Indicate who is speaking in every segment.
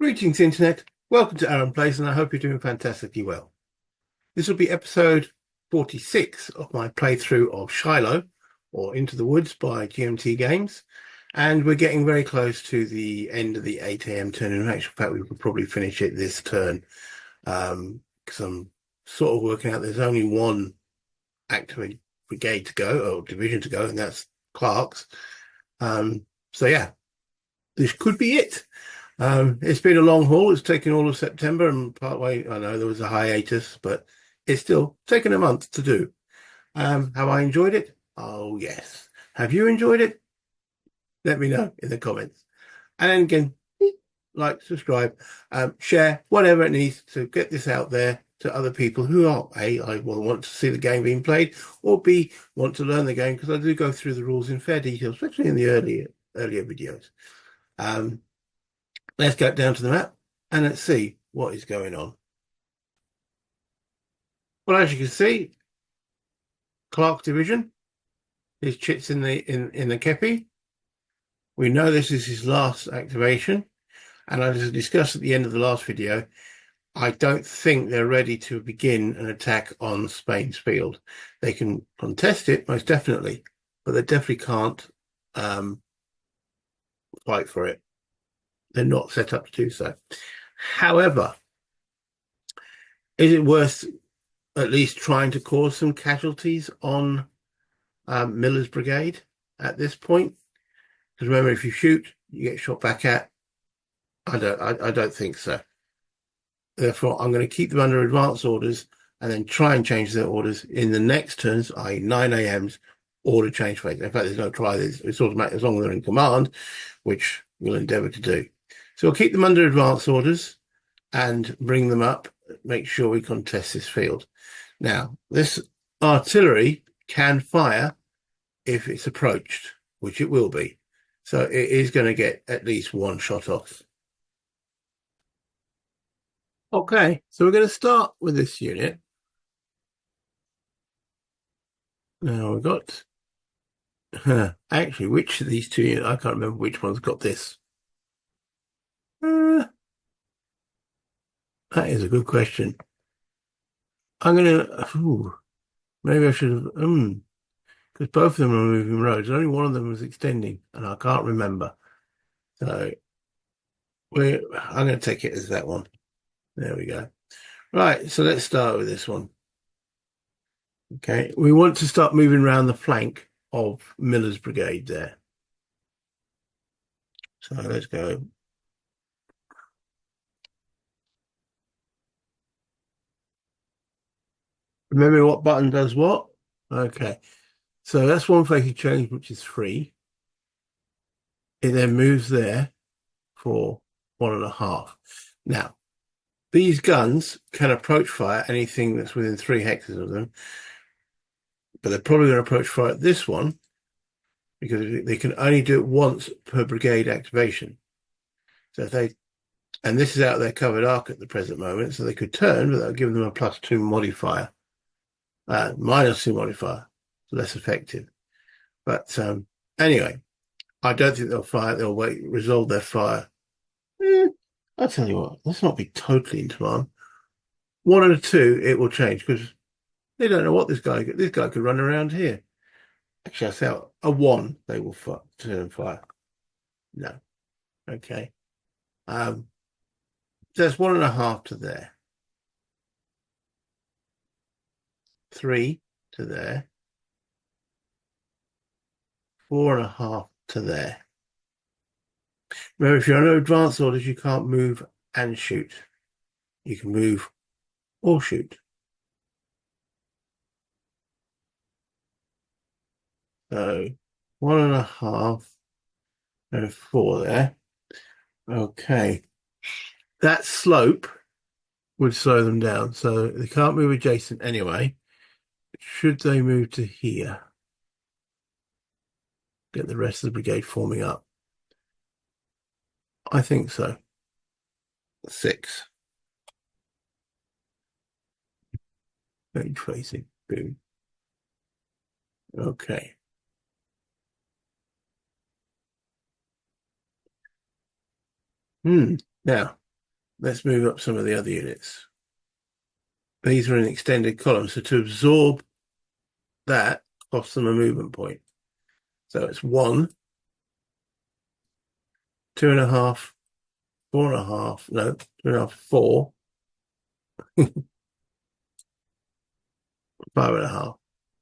Speaker 1: Greetings, Internet. Welcome to Aaron Place, and I hope you're doing fantastically well. This will be episode 46 of my playthrough of Shiloh, or Into the Woods by GMT Games, and we're getting very close to the end of the 8 a.m. turn. In actual fact, we could probably finish it this turn, because I'm sort of working out there's only one active brigade to go, or division to go, and that's Clark's. So yeah, this could be it. It's been a long haul. It's taken all of September, and partway, I know there was a hiatus, but it's still taken a month to do. Have I enjoyed it? Oh, yes. Have you enjoyed it? Let me know in the comments. And again, like, subscribe, share, whatever it needs to get this out there to other people who are, A, I will want to see the game being played, or B, want to learn the game, because I do go through the rules in fair detail, especially in the earlier videos. Let's go down to the map and let's see what is going on. Well, as you can see, Clark Division, his chits in the kepi. We know this is his last activation, and as I discussed at the end of the last video, I don't think they're ready to begin an attack on Spain's field. They can contest it, most definitely, but they definitely can't fight for it. They're not set up to do so. However, is it worth at least trying to cause some casualties on Miller's brigade at this point? Because remember, if you shoot, you get shot back at. I don't think so. Therefore, I'm going to keep them under advance orders and then try and change their orders in the next turns, i.e. 9 a.m.'s order change phase. In fact, there's no try. It's automatic as long as they're in command, which we'll endeavour to do. So we'll keep them under advance orders and bring them up, make sure we contest this field. Now, this artillery can fire if it's approached, which it will be. So it is going to get at least one shot off. Okay, so we're going to start with this unit. Now we've got... actually, which of these two units? I can't remember which one's got this. That is a good question. I'm going to... maybe I should have... because both of them are moving roads. Only one of them was extending, and I can't remember. So I'm going to take it as that one. There we go. Right, so let's start with this one. Okay, we want to start moving around the flank of Miller's brigade there. So let's go. Remember what button does what? Okay, so that's one facing change, which is 3. It then moves there for 1.5. Now, these guns can approach fire anything that's within 3 hectares of them, but they're probably going to approach fire at this one because they can only do it once per brigade activation. So if they, and this is out of their covered arc at the present moment, so they could turn, but that would give them a +2 modifier, -2 modifier, so less effective. But anyway, I don't think they'll fire. They'll resolve their fire. I'll tell you what, let's not be totally into command. 1 and a 2, it will change because they don't know what this guy could run around here. Actually, I say a 1, they will turn fire. No. Okay. So that's 1.5 to there. 3 to there. 4.5 to there. Remember, if you're under advance orders, you can't move and shoot. You can move or shoot. So 1.5 and 4 there. Okay. That slope would slow them down. So they can't move adjacent anyway. Should they move to here? Get the rest of the brigade forming up. I think so. 6. Range facing. Boom. Okay. Now, Let's move up some of the other units. These are in extended columns, so to absorb that costs them a movement point. So it's 1, 2.5, 4.5, no, 2.5, 4, 5.5,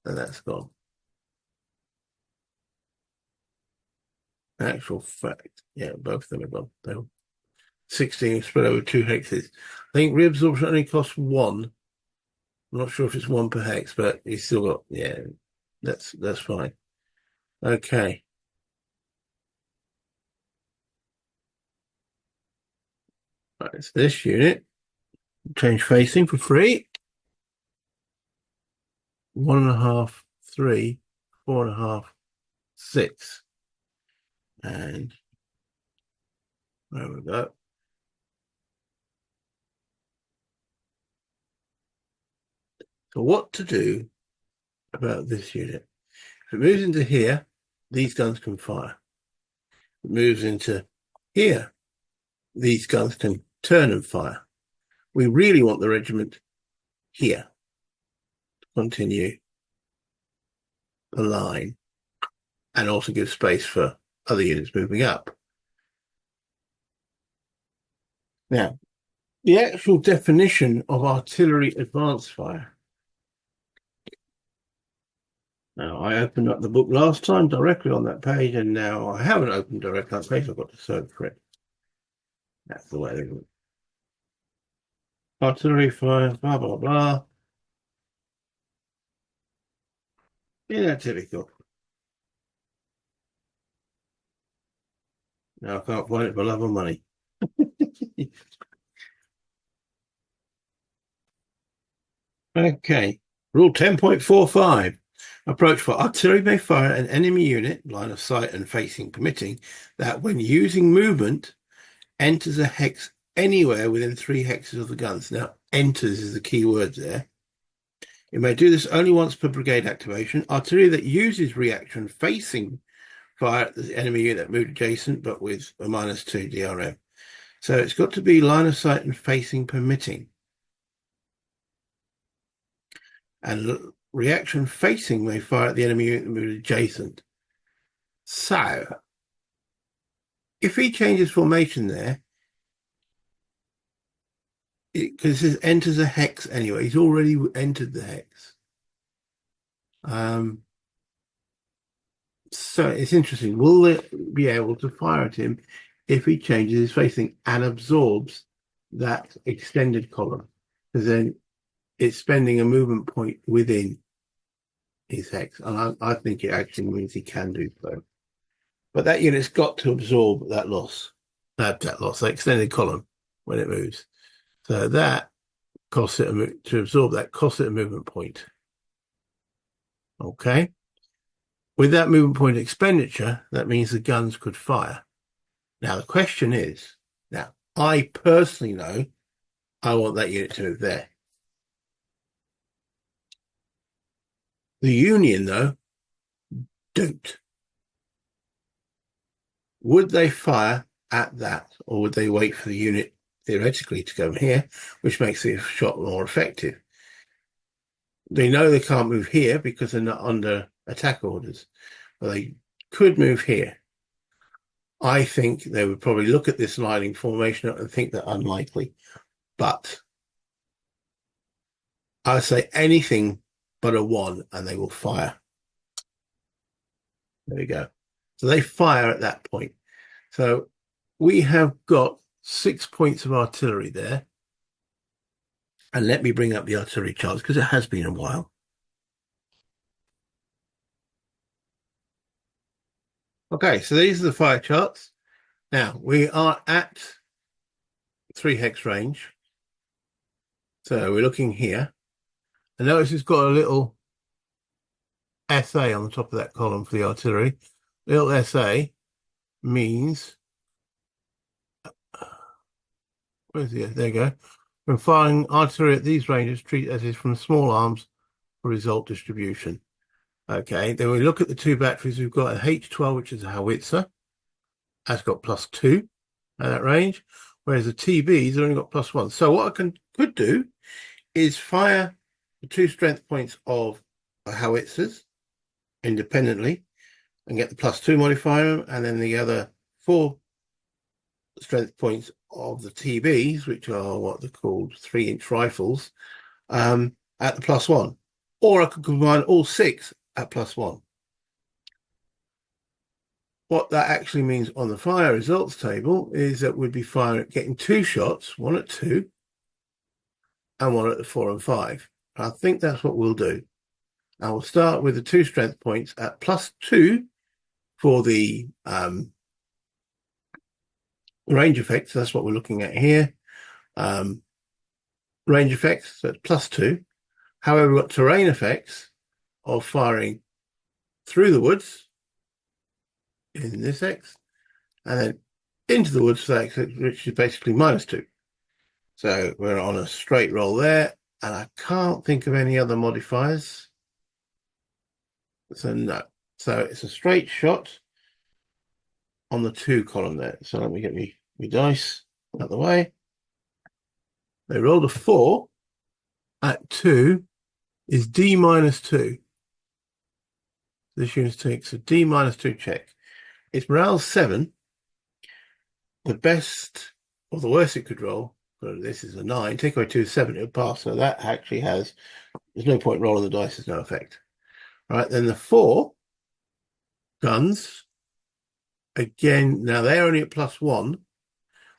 Speaker 1: and that's gone. Actual fact, yeah, both of them are gone. They're 16 spread over 2 hexes. I think reabsorption only costs 1. I'm not sure if it's 1 per hex, but you still got, yeah, that's fine. Okay. Right, so this unit, change facing for free. 1.5, 3, 4.5, 6. And there we go. So what to do about this unit? If it moves into here, these guns can fire. If it moves into here, these guns can turn and fire. We really want the regiment here to continue the line and also give space for other units moving up. Now, the actual definition of artillery advance fire. Now, I opened up the book last time directly on that page, and now I haven't opened directly on that page. I've got to search for it. That's the way they do it. Artillery fire, blah, blah, blah. Isn't that typical? Now I can't find it for love of money. Okay. Rule 10.45. Approach for artillery may fire an enemy unit, line of sight and facing permitting, that when using movement, enters a hex anywhere within 3 hexes of the guns. Now, enters is the key word there. It may do this only once per brigade activation. Artillery that uses reaction facing fire at the enemy unit moved adjacent, but with a -2 DRM. So it's got to be line of sight and facing permitting. And reaction facing may fire at the enemy unit moved adjacent. So, if he changes formation there, because it enters a hex anyway, he's already entered the hex. So it's interesting. Will they be able to fire at him if he changes his facing and absorbs that extended column? Because then it's spending a movement point within his hex. And I think it actually means he can do so. But that unit's got to absorb that loss, that extended column when it moves. So that costs it to absorb that costs it a movement point. Okay. With that movement point expenditure, that means the guns could fire. Now the question is, now I personally know I want that unit to move there. The Union, though, don't. Would they fire at that, or would they wait for the unit theoretically to go here, which makes the shot more effective? They know they can't move here because they're not under attack orders, but they could move here. I think they would probably look at this lining formation and think that unlikely, but I say anything but a 1 and they will fire. There we go. So they fire at that point. So we have got 6 points of artillery there. And let me bring up the artillery charts because it has been a while. Okay, so these are the fire charts. Now we are at 3 hex range. So we're looking here. And notice it's got a little SA on the top of that column for the artillery. Little SA means, where's the, there you go. When firing artillery at these ranges, treat as is from small arms for result distribution. Okay, then we look at the 2 batteries. We've got a H12, which is a howitzer. That's got +2. at that range, whereas the TB's only got +1. So what I could do is fire the 2 strength points of howitzers independently and get the +2 modifier, and then the other 4 strength points of the TBs, which are what they're called 3-inch rifles, at the +1. Or I could combine all 6 at +1. What that actually means on the fire results table is that we'd be getting 2 shots, one at 2 and one at the 4 and 5. I think that's what we'll do. I will start with the 2 strength points at +2 for the range effects. That's what we're looking at here. Range effects, so it's +2. However, we've got terrain effects of firing through the woods in this X, and then into the woods for X, which is basically -2. So we're on a straight roll there, and I can't think of any other modifiers. So no. So it's a straight shot on the 2 column there. So let me get me dice out the way. They rolled a 4 at 2 is D -2. This unit takes a D -2 check. It's morale 7. The best or the worst it could roll, but this is a 9. Take away 2 is 7. It would pass. So that actually there's no point rolling the dice. There's no effect. All right, then the 4 guns. Again, now they're only at +1.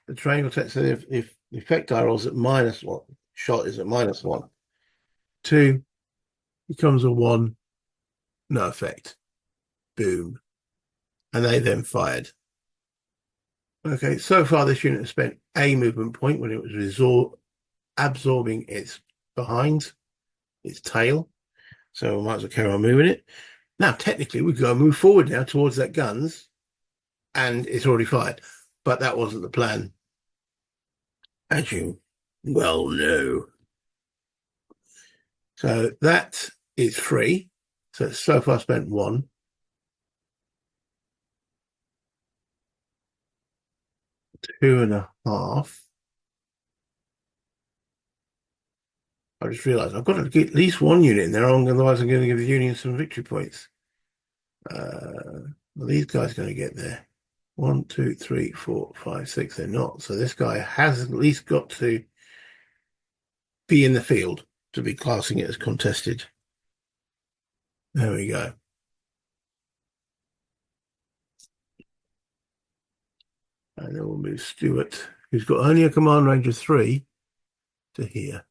Speaker 1: The triangle text, so if the effect die rolls at -1, shot is at -1. 2 becomes a 1, no effect. Boom. And they then fired. Okay, so far this unit has spent a movement point when it was absorbing its behind, its tail. So we might as well carry on moving it. Now, technically, we go move forward now towards that guns, and it's already fired. But that wasn't the plan, as you well know. So that is free. So far spent 1. Two and a half. I just realised I've got to get at least 1 unit in there, otherwise I'm going to give the Union some victory points. Well, these guys are going to get there. 1, 2, 3, 4, 5, 6. They're not. So this guy has at least got to be in the field to be classing it as contested. There we go. And then we'll move Stuart, who's got only a command range of 3, to here.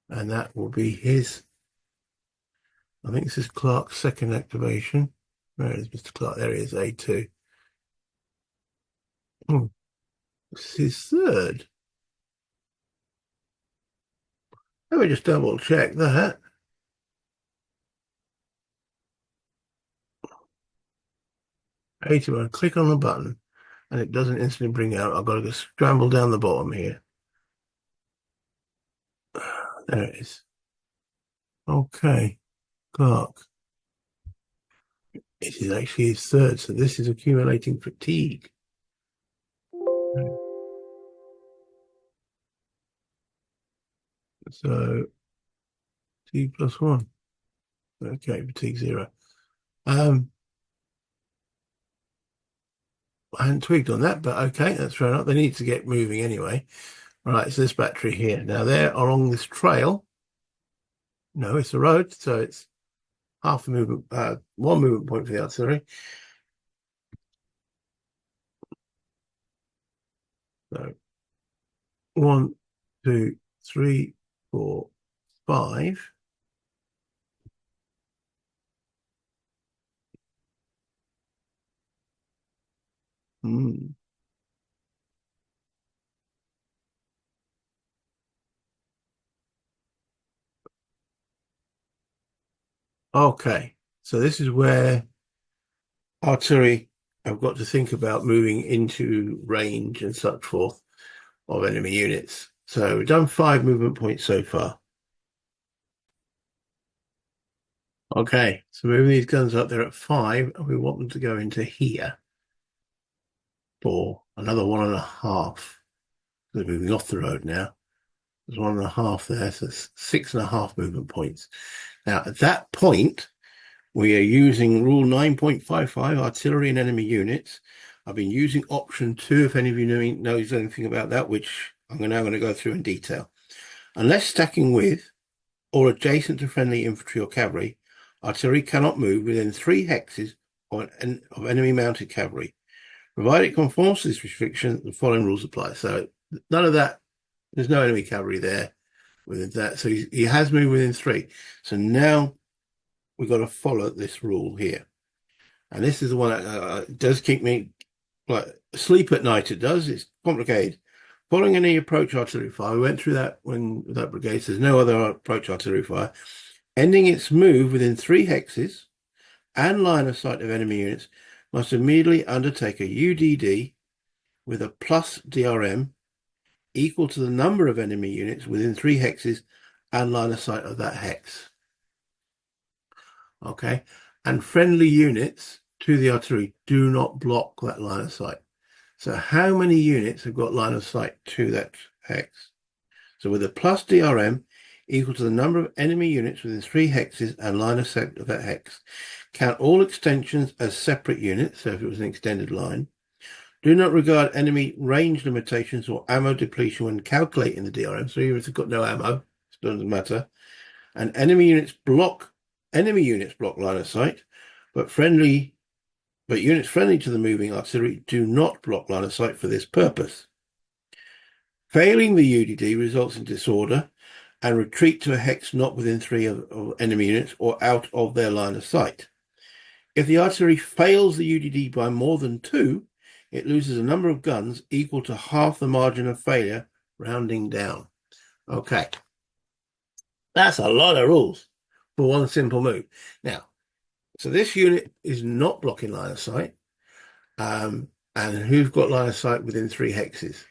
Speaker 1: And that will be his, I think this is Clark's 2nd activation. Where is Mr. Clark? There he is, A2. Oh, this is his 3rd. Let me just double check that. A2, I click on the button and it doesn't instantly bring out. I've got to go scramble down the bottom here. There it is. Okay, Clark. It is actually his 3rd, so this is accumulating fatigue. So T +1. Okay, fatigue 0. I hadn't twigged on that, but okay, that's fair enough. They need to get moving anyway. All right, so this battery here. Now they're along this trail. No, it's a road, so it's half a movement, 1 movement point for the artillery. So 1, 2, 3, 4, 5. Okay, so this is where artillery have got to think about moving into range and such forth of enemy units. So we've done 5 movement points so far. Okay, so moving these guns up, they're at 5, and we want them to go into here for another 1.5. They're moving off the road now. There's 1.5 there, so it's 6.5 movement points. Now, at that point, we are using rule 9.55, artillery and enemy units. I've been using option 2, if any of you knows anything about that, which I'm now going to go through in detail. Unless stacking with or adjacent to friendly infantry or cavalry, artillery cannot move within 3 hexes of enemy mounted cavalry. Provided it conforms to this restriction, the following rules apply. So none of that, there's no enemy cavalry there within that. So he has moved within 3. So now we've got to follow this rule here. And this is the one that does keep me like asleep at night. It does. It's complicated. Following any approach artillery fire, we went through that when with that brigade. There's no other approach artillery fire. Ending its move within 3 hexes and line of sight of enemy units must immediately undertake a UDD with a plus DRM equal to the number of enemy units within 3 hexes and line of sight of that hex. Okay, and friendly units to the artillery do not block that line of sight. So how many units have got line of sight to that hex? So with a plus DRM equal to the number of enemy units within 3 hexes and line of sight of that hex, count all extensions as separate units, so if it was an extended line. Do not regard enemy range limitations or ammo depletion when calculating the DRM. So even if they've got no ammo, it doesn't matter. And enemy units block line of sight, but units friendly to the moving artillery do not block line of sight for this purpose. Failing the UDD results in disorder and retreat to a hex not within 3 of enemy units or out of their line of sight. If the artillery fails the UDD by more than 2, it loses a number of guns equal to half the margin of failure, rounding down. Okay. That's a lot of rules for one simple move. Now, so this unit is not blocking line of sight. And who's got line of sight within 3 hexes?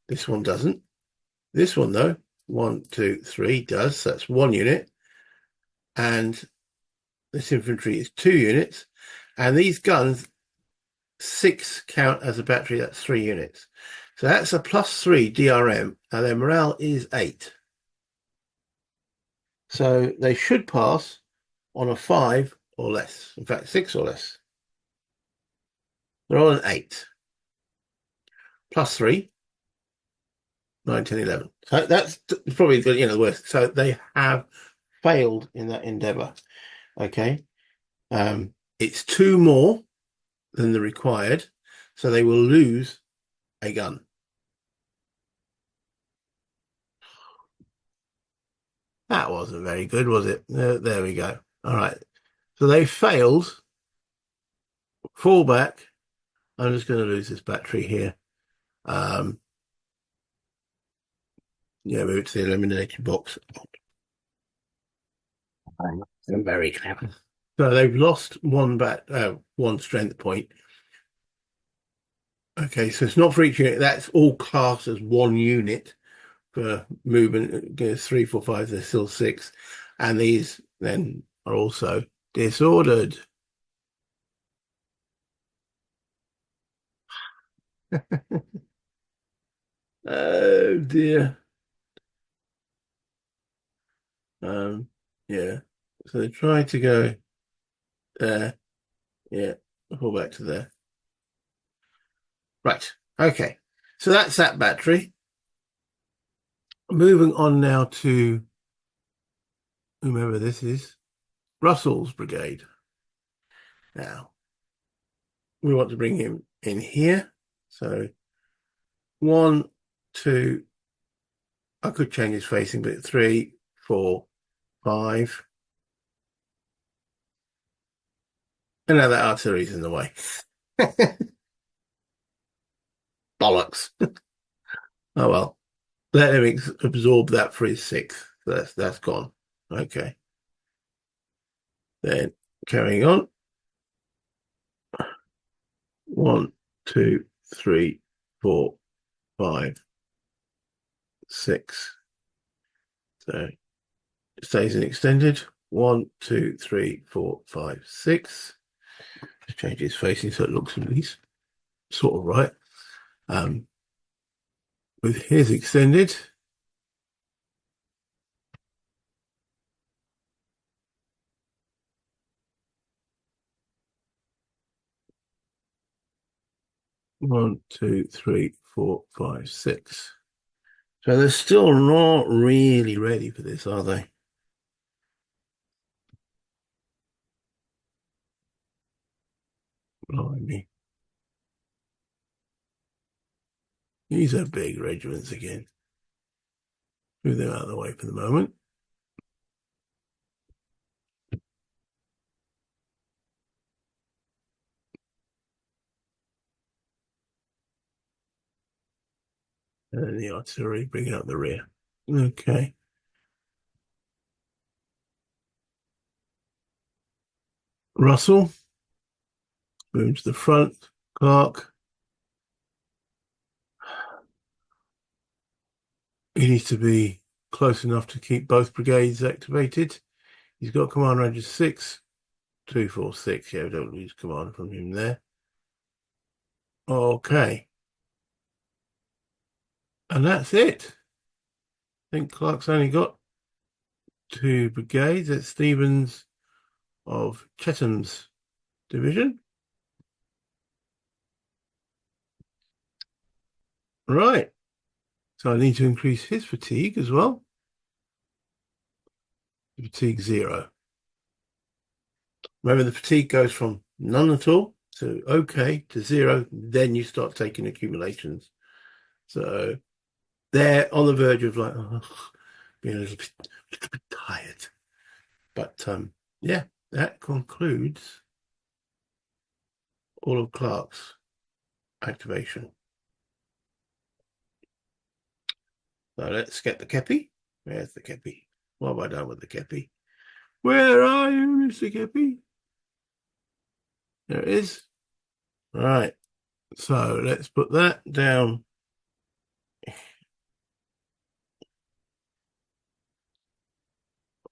Speaker 1: This one doesn't. This one, though, 1, 2, 3 does. So that's 1 unit. And this infantry is 2 units. And these guns, 6 count as a battery. That's 3 units. So that's a +3 DRM. Now their morale is 8. So they should pass on a 5 or less. In fact, 6 or less. They're on an 8. +3. 9, 10, 11. So that's probably the worst. So they have failed in that endeavor. Okay. It's 2 more than the required. So they will lose a gun. That wasn't very good, was it? There we go. All right. So they failed. Fall back. I'm just going to lose this battery here. Yeah, move it to the eliminated box. I'm very clever. So they've lost one strength point. Okay, so it's not for each unit. That's all classed as 1 unit for movement. 3, 4, 5. There's still 6, and these then are also disordered. Oh dear. Yeah. So they try to go there. Yeah, pull back to there. Right. Okay. So that's that battery. Moving on now to whomever this is, Russell's brigade. Now we want to bring him in here. So 1, 2. I could change his facing, but 3, 4, 5. And now that artillery's in the way. Bollocks. Oh well. Let him absorb that for his 6th. That's gone. Okay. Then carrying on. 1, 2, 3, 4, 5, 6. So it stays in extended. 1, 2, 3, 4, 5, 6. Just change his facing so it looks at least sort of right. With his extended. 1, 2, 3, 4, 5, 6. So they're still not really ready for this, are they? Blimey. These are big regiments again. Move them out of the way for the moment. And then the artillery bringing up the rear. Okay. Russell, move to the front. Clark, he needs to be close enough to keep both brigades activated. He's got command range of 6, 2, 4, 6. Yeah, we don't lose command from him there. Okay. And that's it. I think Clark's only got 2 brigades. That's Stevens of Chetham's division. Right. So I need to increase his fatigue as well. Fatigue 0. Remember, the fatigue goes from none at all to okay to 0. Then you start taking accumulations. So they're on the verge of like being a little bit tired. But yeah, that concludes all of Clark's activation. So let's get the kepi. Where's the kepi? What have I done with the kepi? Where are you, Mr. Kepi? There it is. Right. So let's put that down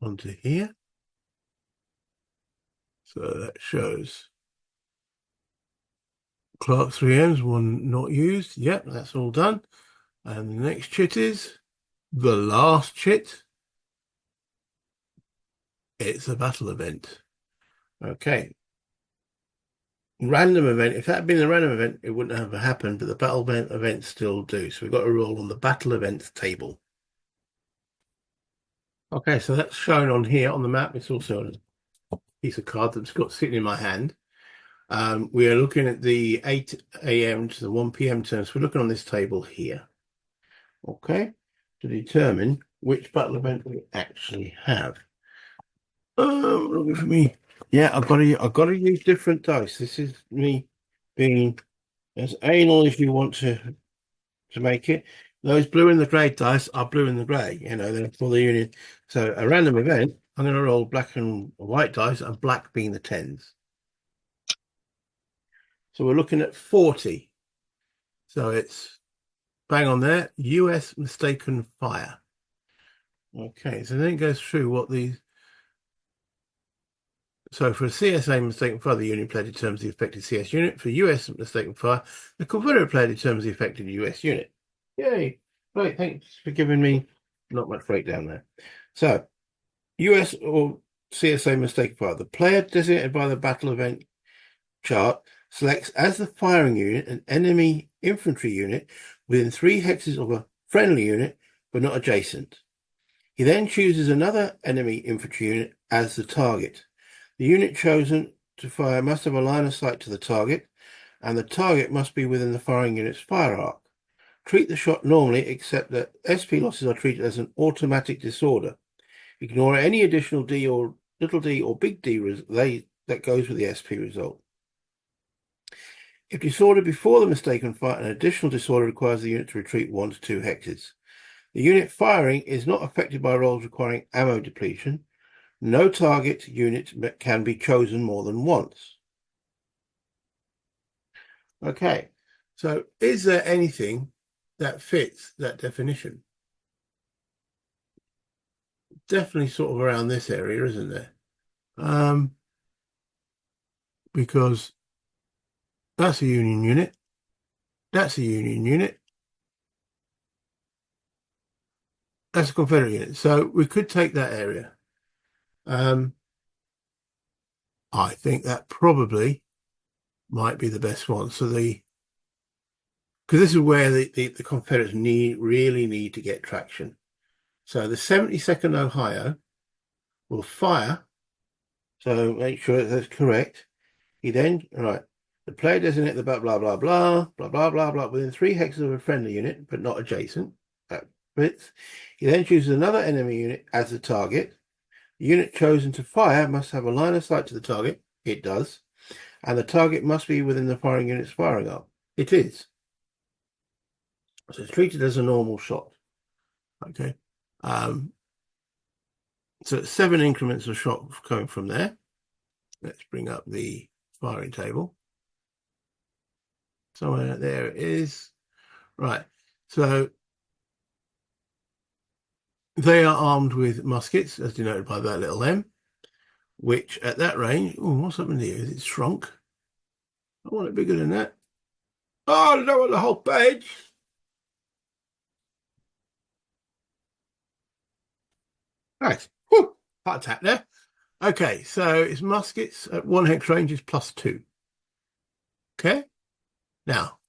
Speaker 1: onto here. So that shows Clark 3Ms, one not used. Yep, that's all done. And the next chit is the last chit. It's a battle event. Okay. Random event. If that had been a random event, it wouldn't have happened, but the battle events still do. So we've got a roll on the battle events table. Okay, so that's shown on here on the map. It's also on a piece of card that's got sitting in my hand. We are looking at the 8 a.m. to the 1 p.m. terms. We're looking on this table here. Okay, to determine which battle event we actually have. Looking for me. Yeah, I've got to use different dice. This is me being as anal as you want to make it. Those blue and the grey dice are blue and the grey. You know, they're for the union. So a random event, I'm going to roll black and white dice, and black being the 10s. So we're looking at 40. So it's bang on there. US mistaken fire. Okay, so then it goes through what these. So for a CSA mistaken fire, the Union player determines the affected CS unit. For US mistaken fire, the Confederate player determines the affected US unit. Yay! Right, thanks for giving me not much breakdown there. So US or CSA mistaken fire, the player designated by the battle event chart selects as the firing unit an enemy infantry unit within 3 hexes of a friendly unit, but not adjacent. He then chooses another enemy infantry unit as the target. The unit chosen to fire must have a line of sight to the target, and the target must be within the firing unit's fire arc. Treat the shot normally, except that SP losses are treated as an automatic disorder. Ignore any additional D or little d or big D that goes with the SP result. If disordered before the mistaken fire, an additional disorder requires the unit to retreat 1 to 2 hexes. The unit firing is not affected by rolls requiring ammo depletion. No target unit can be chosen more than once. Okay, so is there anything that fits that definition? definitely sort of around this area, isn't there? Because that's a Union unit, that's a Union unit, that's a Confederate unit. So we could take that area. Um, I think that probably might be the best one. So because this is where the Confederates really need to get traction. So the 72nd Ohio will fire. So make sure that's correct. He then, right, the player designates the blah, blah, blah, blah, blah, blah, blah, blah, within 3 hexes of a friendly unit, but not adjacent. That fits. He then chooses another enemy unit as the target. The unit chosen to fire must have a line of sight to the target. It does. And the target must be within the firing unit's firing arc. It is. So it's treated as a normal shot. Okay. Um, so it's 7 increments of shot coming from there. Let's bring up the firing table. Somewhere there it is. Right. So they are armed with muskets, as denoted by that little M, which at that range, oh, what's happened here? Is it shrunk? I want it bigger than that. Oh, I don't want the whole page. Right. Whew. Heart attack there. Okay, so it's muskets at 1 hex range is +2. Okay. Now,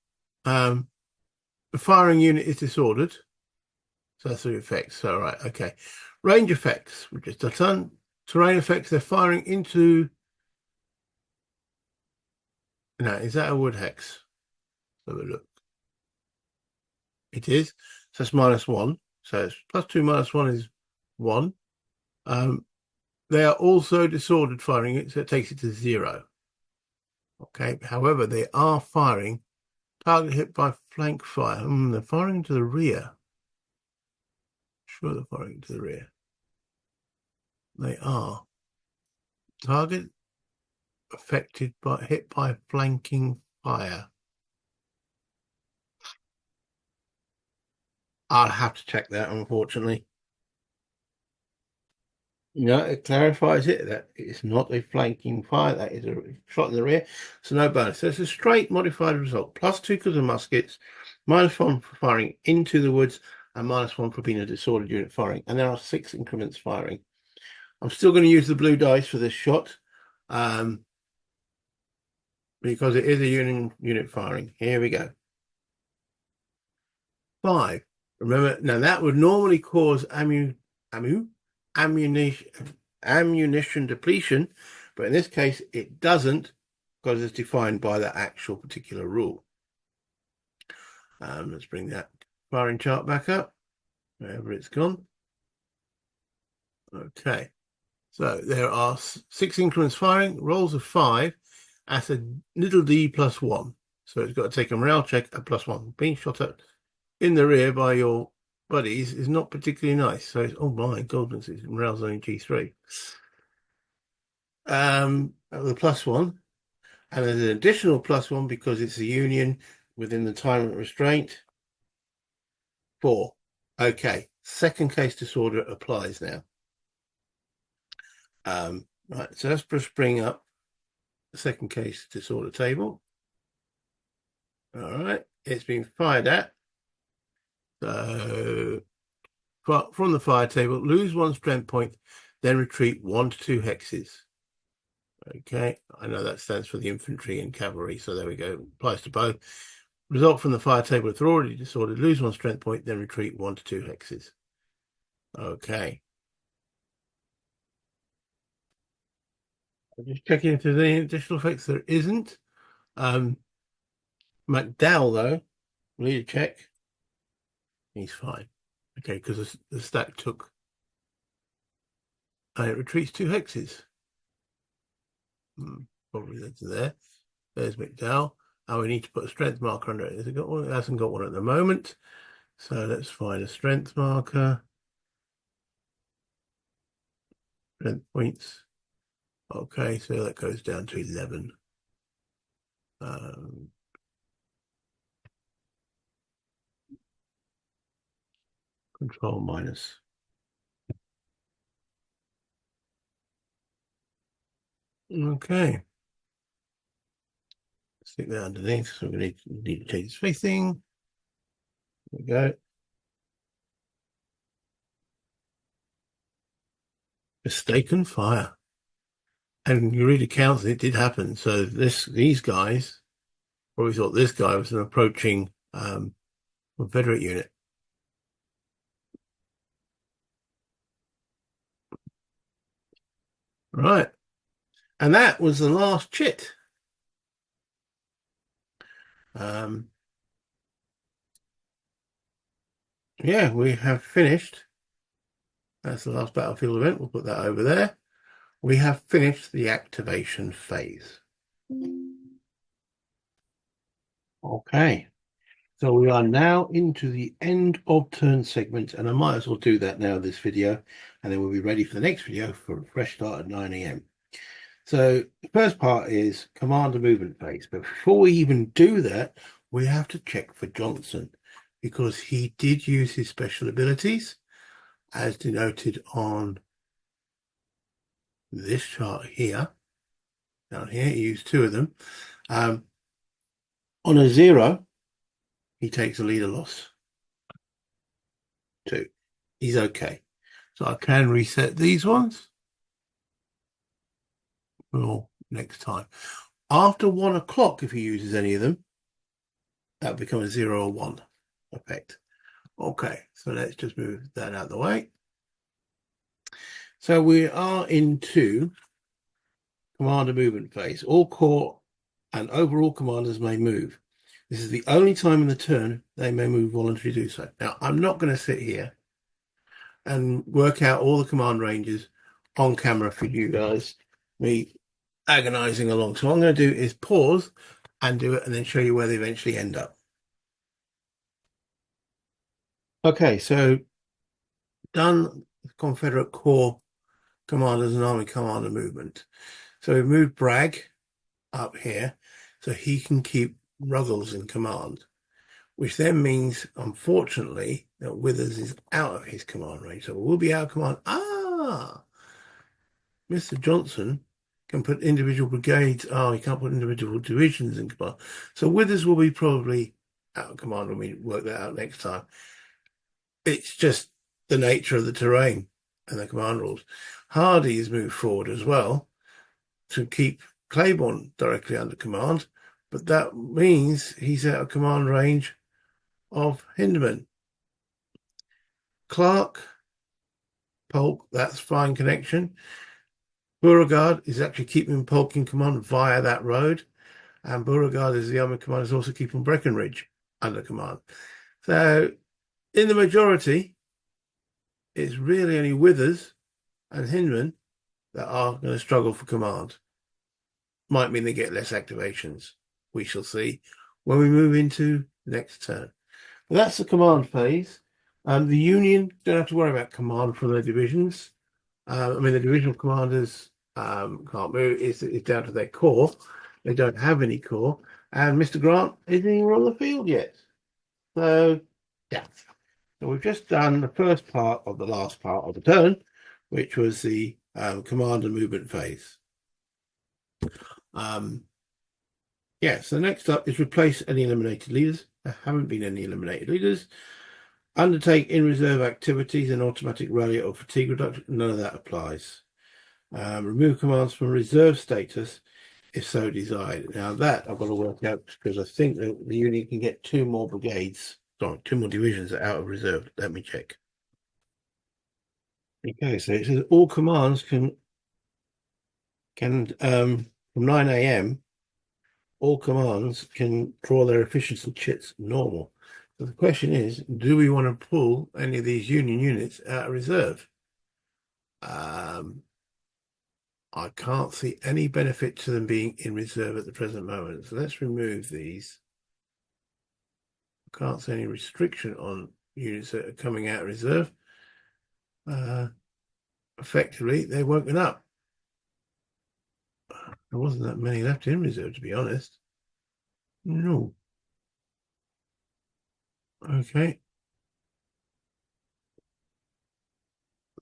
Speaker 1: the firing unit is disordered. So that's the effects. So, right, okay. Range effects, which is done. Terrain effects, they're firing into. Now, is that a wood hex? Let's have a look. It is. So that's -1. So it's +2 -1 is 1. They are also disordered firing it, so it takes it to 0. Okay. However, they are firing target hit by flank fire. They're firing into the rear. Sure, they're firing into the rear. They are. Target affected by hit by flanking fire. I'll have to check that, unfortunately. No, it clarifies it that it's not a flanking fire, that is a shot in the rear, so no bonus. So it's a straight modified result. +2 because of muskets, -1 for firing into the woods, and -1 for being a disordered unit firing. And there are 6 increments firing. I'm still going to use the blue dice for this shot, because it is a unit firing. Here we go. 5. Remember, now that would normally cause ammunition depletion, but in this case it doesn't because it's defined by the actual particular rule. Let's bring that firing chart back up, wherever it's gone. Okay, so there are 6 increments firing, rolls of 5 at a little d +1. So it's got to take a morale check at +1. Being shot at in the rear by your buddies is not particularly nice. So, oh my goodness, it's morale's only G3. With a +1, and there's an additional +1 because it's a union within the time of restraint. 4. Okay, second case disorder applies now. Right, so let's just bring up the second case disorder table. All right, it's been fired at. So from the fire table, lose 1 strength point, then retreat 1 to 2 hexes. Okay, I know that stands for the infantry and cavalry, so there we go. Applies to both. Result from the fire table, if they're already disordered, lose 1 strength point, then retreat 1 to 2 hexes. Okay. I'm just checking if there's any additional effects. There isn't. McDowell, though, we need to check. He's fine. Okay, because the stack took. And it retreats 2 hexes. Probably that's there. There's McDowell. And we need to put a strength marker under it. Has it got one? It hasn't got one at the moment. So let's find a strength marker. Strength points. Okay, so that goes down to 11. Control minus. Okay. Stick that underneath. So we're going to need to change the spacing. There we go. Mistaken fire. And you read accounts, it did happen. So these guys probably thought this guy was an approaching Confederate unit. Right. And that was the last chit. Um, yeah, we have finished. That's the last battlefield event. We'll put that over there. We have finished the activation phase. Okay. So we are now into the end of turn segment, and I might as well do that now in this video, and then we'll be ready for the next video for a fresh start at 9 a.m. So the first part is commander movement phase. But before we even do that, we have to check for Johnson because he did use his special abilities as denoted on this chart here. Down here, he used two of them. On a 0, he takes a leader loss. 2. He's okay. So I can reset these ones. Well, next time. After 1 o'clock, if he uses any of them, that'll become a 0 or 1 effect. Okay, so let's just move that out of the way. So we are into commander movement phase. All corps and overall commanders may move. This is the only time in the turn they may move voluntarily to do so. Now, I'm not going to sit here and work out all the command ranges on camera for you guys, me agonizing along. So what I'm going to do is pause and do it and then show you where they eventually end up. Okay, so done Confederate Corps commanders and army commander movement. So we moved Bragg up here so he can keep Ruggles in command, which then means, unfortunately, that Withers is out of his command range. So we'll be out of command. Mr. Johnson can put individual brigades. Oh, he can't put individual divisions in command. So Withers will be probably out of command when we work that out next time. It's just the nature of the terrain and the command rules. Hardy has moved forward as well to keep Claiborne directly under command, but that means he's out of command range of Hinderman. Clark, Polk, that's fine connection. Beauregard is actually keeping Polk in command via that road, and Beauregard is the army commander is also keeping Breckinridge under command. So in the majority, it's really only Withers and Hinman that are going to struggle for command. Might mean they get less activations. We shall see when we move into next turn. But that's the command phase. The Union don't have to worry about command from their divisions. I mean, the divisional commanders can't move. It's down to their corps. They don't have any corps. And Mr. Grant isn't even on the field yet. So, yeah. So we've just done the first part of the last part of the turn, which was the command and movement phase. Yeah, so next up is replace any eliminated leaders. There haven't been any eliminated leaders. Undertake in reserve activities and automatic rally or fatigue reduction. None of that applies. Remove commands from reserve status if so desired. Now that I've got to work out because I think that the unit can get 2 more brigades, sorry, 2 more divisions out of reserve. Let me check. Okay, so it says all commands can from 9 a.m. all commands can draw their efficiency chits normal. So the question is, do we want to pull any of these Union units out of reserve? I can't see any benefit to them being in reserve at the present moment. So let's remove these. I can't see any restriction on units that are coming out of reserve. Effectively, they're woken up. There wasn't that many left in reserve, to be honest. No. Okay.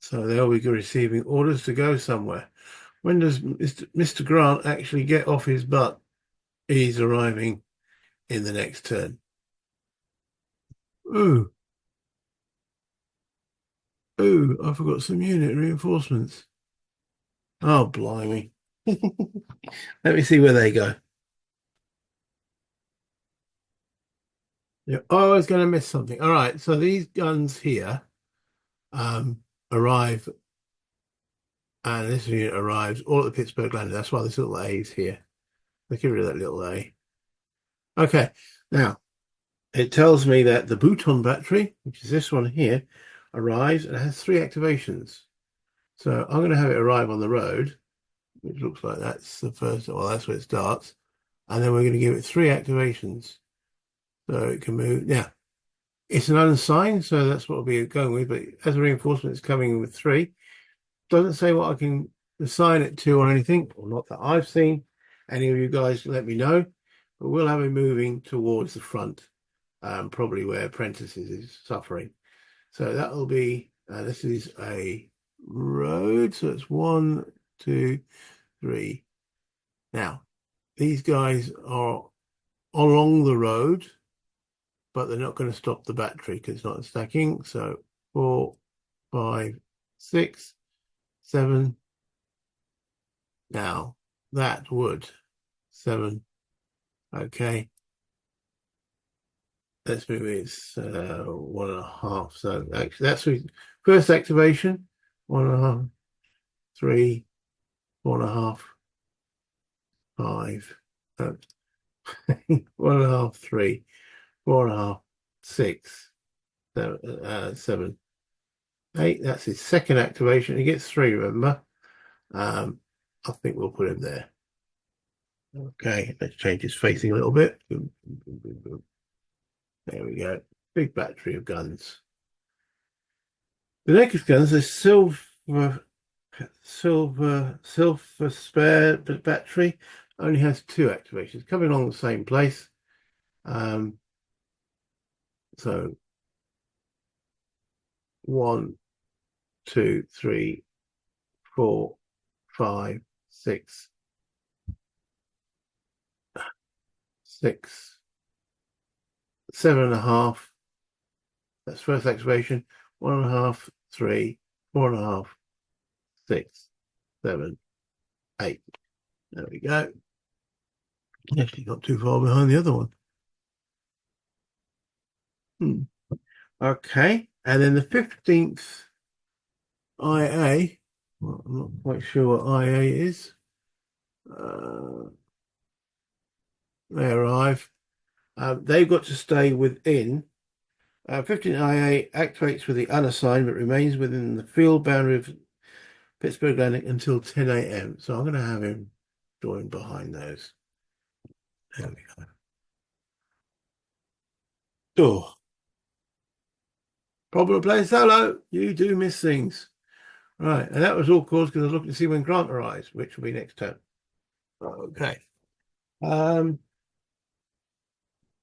Speaker 1: So they'll be receiving orders to go somewhere. When does Mr. Grant actually get off his butt? He's arriving in the next turn. Ooh, ooh, I forgot some unit reinforcements. Oh, blimey. Let me see where they go. Yeah. Oh, I was going to miss something. All right, so these guns here arrive, and this unit arrives all at the Pittsburgh landing. That's why this little A is here. Let's get rid of that little A. Okay, now it tells me that the Bouton battery, which is this one here, arrives and has 3 activations. So I'm going to have it arrive on the road, which looks like that's the first, well, that's where it starts. And then we're going to give it 3 activations. So it can move. Now, it's an unsigned, so that's what we'll be going with. But as a reinforcement, it's coming in with 3. Doesn't say what I can assign it to or anything, or not that I've seen. Any of you guys let me know. But we'll have it moving towards the front, probably where Apprentices is suffering. So that will be, this is a road. So it's 1, 2, 3. Now, these guys are along the road, but they're not going to stop the battery because it's not stacking. So 4, 5, 6, 7. Now that would 7. Okay. Let's move it. It's 1.5. So actually, that's the first activation. 1.5, 3, 4.5, 5. 1.5, 3, 4.5, 6, 7, 8. That's his second activation. He gets 3, remember? I think we'll put him there. Okay, let's change his facing a little bit. There we go. Big battery of guns. The next guns is silver spare battery. Only has 2 activations, coming along the same place. So 1, 2, 3, 4, 5, 6, 6, 7.5. That's first activation. 1.5, 3, 4.5, 6, 7, 8. There we go. Actually, not too far behind the other one. Okay, and then the 15th IA. Well, I'm not quite sure what IA is. They arrive. They've got to stay within. 15 IA activates with the unassigned, but remains within the field boundary of Pittsburgh Landing until 10 a.m. So I'm going to have him join behind those. There we go. Oh, problem playing solo. You do miss things. Right, and that was all caused because I was looking to see when Grant arrives, which will be next turn. Okay.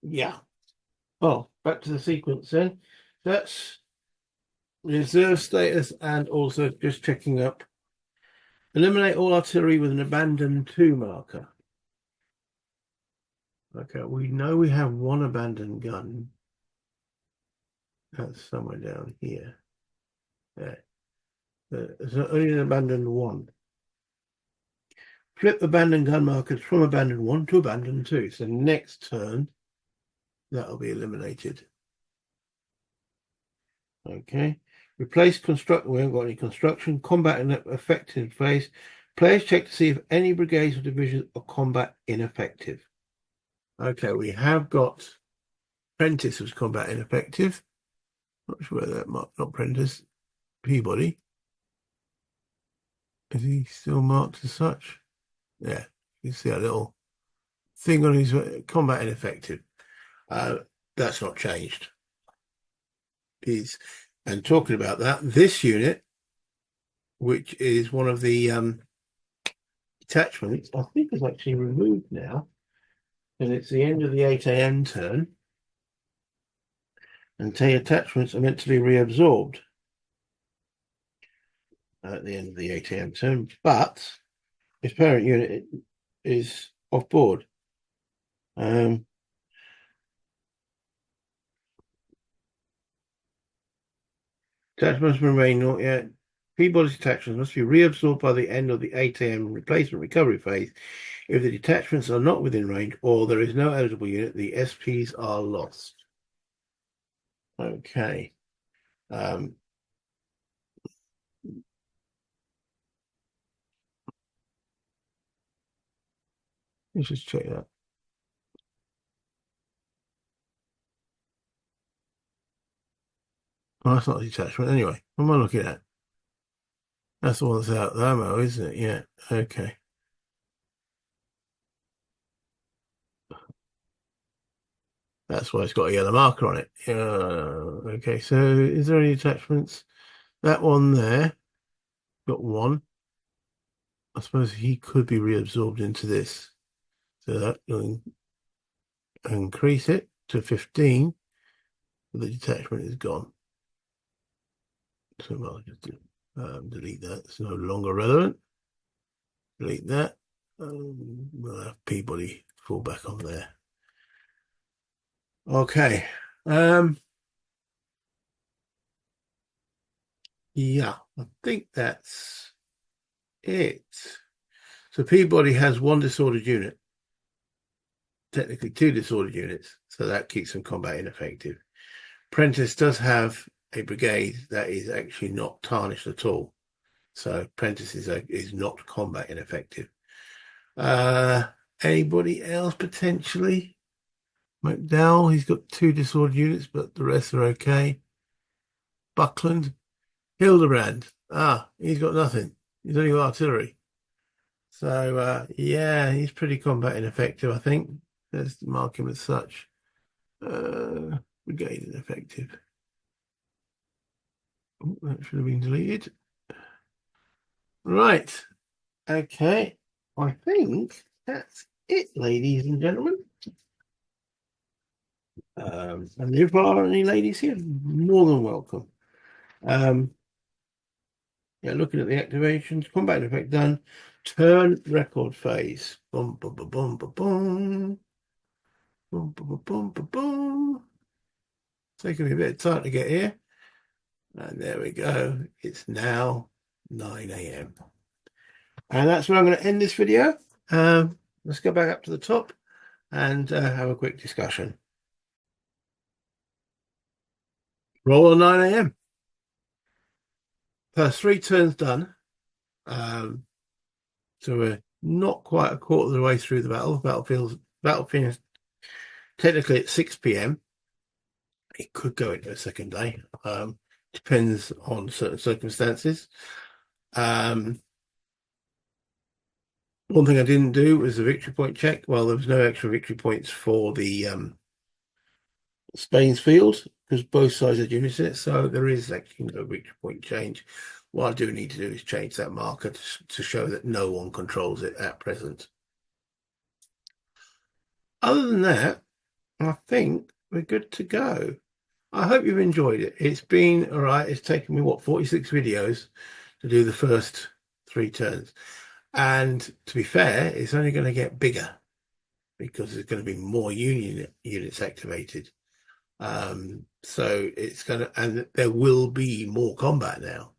Speaker 1: Yeah. Well, back to the sequence then. That's reserve status and also just checking up. Eliminate all artillery with an abandoned 2 marker. Okay, we know we have 1 abandoned gun. That's somewhere down here. There. There's only an abandoned 1. Flip abandoned gun markers from abandoned 1 to abandoned 2. So next turn, that'll be eliminated. Okay. Replace construct. We haven't got any construction. Combat and affected phase. Players check to see if any brigades or divisions are combat ineffective. Okay, we have got Prentice was combat ineffective. Not sure where that marked. Not Prentice. Peabody. Is he still marked as such? Yeah, you see a little thing on his combat ineffective. That's not changed. And talking about that, this unit, which is one of the detachments, I think is actually removed now. And it's the end of the 8 a.m. turn. And T attachments are meant to be reabsorbed at the end of the 8 a.m. turn. But its parent unit is off board. Um, Attachments remain not yet. P-body's attachments must be reabsorbed by the end of the 8 a.m. replacement recovery phase. If the detachments are not within range or there is no eligible unit, the SPs are lost. Okay. Um, let's just check that. Oh, that's not a detachment anyway. What am I looking at? That's the one that's out of ammo, isn't it? Yeah. Okay. That's why it's got a yellow marker on it. Yeah. Okay. So is there any attachments? That one there, got one. I suppose he could be reabsorbed into this. So that will increase it to 15. The detachment is gone. So I'll just delete that. It's no longer relevant. Delete that. We'll have Peabody fall back on there. Okay. Yeah, I think that's it. So Peabody has one disordered unit, technically two disordered units, so that keeps them combat ineffective. Prentice does have a brigade that is actually not tarnished at all. So Prentice is not combat ineffective. Anybody else potentially? McDowell, he's got two disordered units, but the rest are okay. Buckland, Hildebrand. He's got nothing. He's only got artillery. So yeah, he's pretty combat ineffective, I think. Let's mark him as such. Brigade ineffective. Oh, that should have been deleted. Right. Okay. I think that's it, ladies and gentlemen. And if there are any ladies here, more than welcome. Yeah, looking at the activations, combat effect done. Turn record phase. Boom, boom, boom, boom, boom, boom. Boom, boom, boom, boom, boom. Taking me a bit of time to get here. And there we go. It's now 9 a.m. And that's where I'm going to end this video. Let's go back up to the top and have a quick discussion. Roll on 9 a.m. First 3 turns done. So we're not quite a quarter of the way through the battle. Battle finished technically at 6 p.m. It could go into a second day. Depends on certain circumstances. One thing I didn't do was a victory point check. Well, there was no extra victory points for the Spain's field because both sides had units in it, so there is actually no victory point change. What I do need to do is change that marker to show that no one controls it at present. Other than that, I think we're good to go. I hope you've enjoyed it. It's been all right. It's taken me, 46 videos to do the first 3 turns. And to be fair, it's only going to get bigger because there's going to be more Union units activated. So it's going to, and there will be more combat now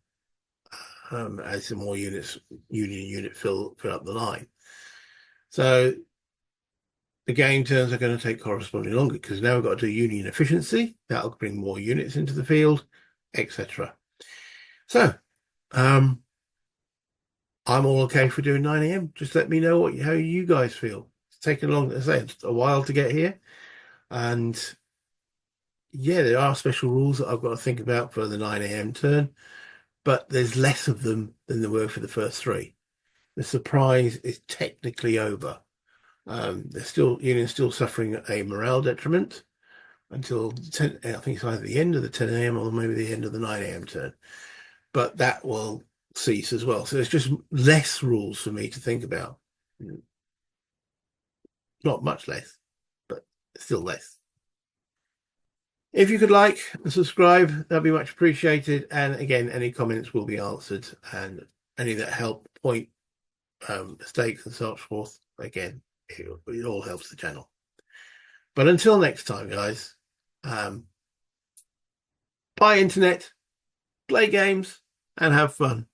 Speaker 1: as the more Union unit fill up the line. So the game turns are going to take corresponding longer because now we've got to do Union efficiency. That'll bring more units into the field, etc. So I'm all okay for doing 9 a.m. Just let me know how you guys feel. It's taken long, as I say, a while to get here. And yeah, there are special rules that I've got to think about for the 9 a.m. turn, but there's less of them than there were for the first 3. The surprise is technically over. Union's still suffering a morale detriment until 10, I think it's either the end of the 10 a.m. or maybe the end of the 9 a.m. turn. But that will cease as well. So there's just less rules for me to think about. Not much less, but still less. If you could like and subscribe, that'd be much appreciated. And again, any comments will be answered, and any that help point mistakes and so forth, again, it all helps the channel. But until next time, guys, buy internet, play games, and have fun.